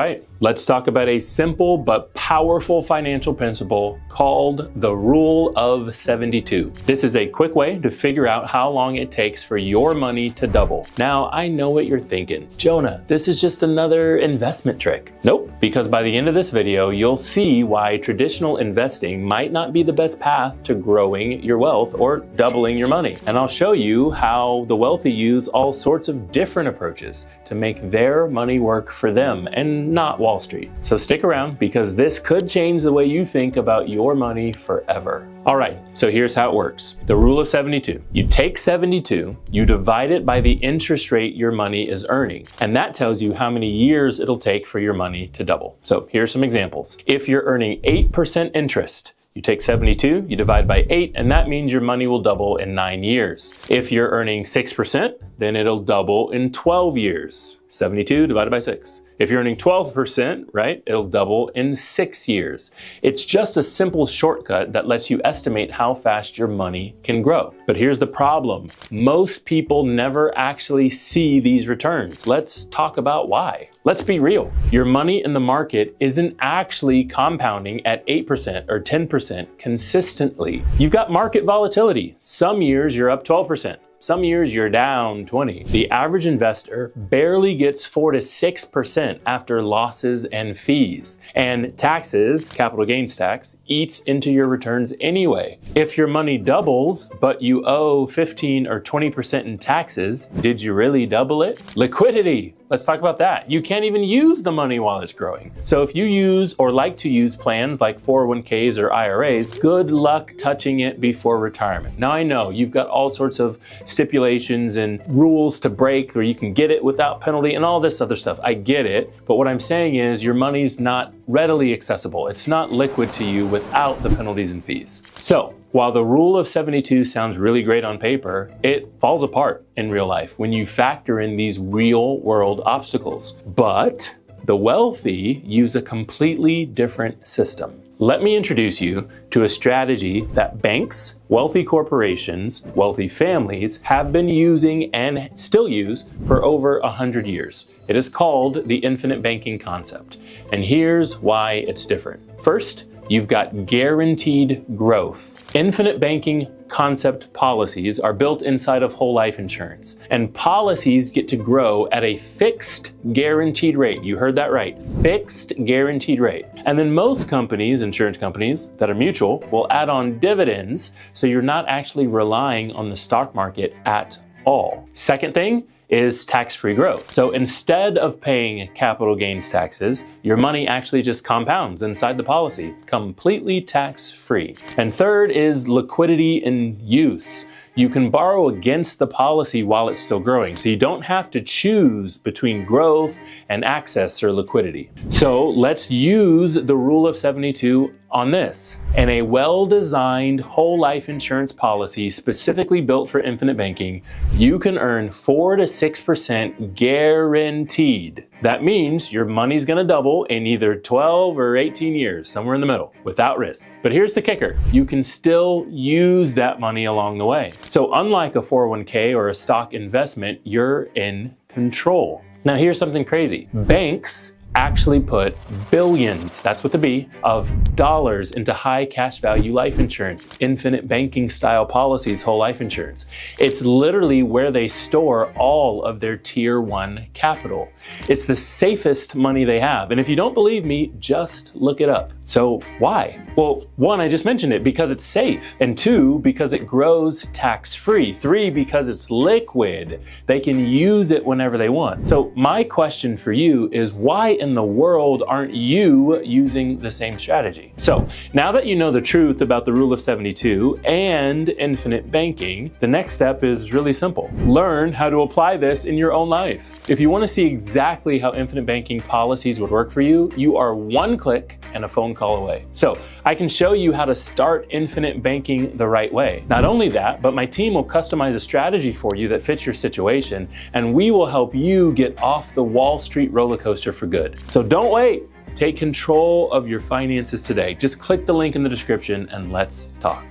right, let's talk about a simple but powerful financial principle called the Rule of 72. This is a quick way to figure out how long it takes for your money to double. Now, I know what you're thinking. Jonah, this is just another investment trick. Nope, because by the end of this video, you'll see why traditional investing might not be the best path to growing your wealth or doubling your money. And I'll show you how the wealthy use all sorts of different approaches to make their money work for them and not Wall Street. So stick around because this could change the way you think about your money forever. All right, so here's how it works. The rule of 72. You take 72, you divide it by the interest rate your money is earning, and that tells you how many years it'll take for your money to double. So here's some examples. If you're earning 8% interest, you take 72, you divide by 8, and that means your money will double in 9 years. If you're earning 6%, then it'll double in 12 years. 72 divided by 6. If you're earning 12%, right, it'll double in 6 years. It's just a simple shortcut that lets you estimate how fast your money can grow. But here's the problem. Most people never actually see these returns. Let's talk about why. Let's be real. Your money in the market isn't actually compounding at 8% or 10% consistently. You've got market volatility. Some years you're up 12%. Some years you're down 20. The average investor barely gets 4 to 6% after losses and fees. And taxes, capital gains tax, eats into your returns anyway. If your money doubles, but you owe 15 or 20% in taxes, did you really double it? Liquidity. Let's talk about that. You can't even use the money while it's growing. So if you use or like to use plans like 401ks or IRAs, good luck touching it before retirement. Now I know you've got all sorts of stipulations and rules to break where you can get it without penalty and all this other stuff. I get it, but what I'm saying is your money's not readily accessible. It's not liquid to you without the penalties and fees. So while the rule of 72 sounds really great on paper, it falls apart in real life when you factor in these real world obstacles. But the wealthy use a completely different system. Let me introduce you to a strategy that banks, wealthy corporations, wealthy families have been using and still use for over 100 years. It is called the infinite banking concept. And here's why it's different. First, you've got guaranteed growth. Infinite banking concept policies are built inside of whole life insurance, and policies get to grow at a fixed guaranteed rate. You heard that right, fixed guaranteed rate. And then most companies, insurance companies that are mutual, will add on dividends, so you're not actually relying on the stock market at all. Second thing is tax-free growth. So instead of paying capital gains taxes, your money actually just compounds inside the policy, completely tax-free. And third is liquidity in use. You can borrow against the policy while it's still growing, so you don't have to choose between growth and access or liquidity. So let's use the rule of 72 on this. In a well-designed whole life insurance policy specifically built for infinite banking, you can earn 4 to 6% guaranteed. That means your money's gonna double in either 12 or 18 years, somewhere in the middle, without risk. But here's the kicker. You can still use that money along the way. So unlike a 401k or a stock investment, you're in control. Now here's something crazy. Banks actually put billions, that's with the B, of dollars into high cash value life insurance, infinite banking style policies, whole life insurance. It's literally where they store all of their tier 1 capital. It's the safest money they have. And if you don't believe me, just look it up. So why? Well, 1, I just mentioned it because it's safe. And 2, because it grows tax-free. 3, because it's liquid. They can use it whenever they want. So my question for you is, why in the world aren't you using the same strategy? So now that you know the truth about the rule of 72 and infinite banking, the next step is really simple. Learn how to apply this in your own life. If you want to see exactly how infinite banking policies would work for you, you are 1 click and a phone call away. So I can show you how to start infinite banking the right way. Not only that, but my team will customize a strategy for you that fits your situation, and we will help you get off the Wall Street roller coaster for good. So don't wait. Take control of your finances today. Just click the link in the description and let's talk.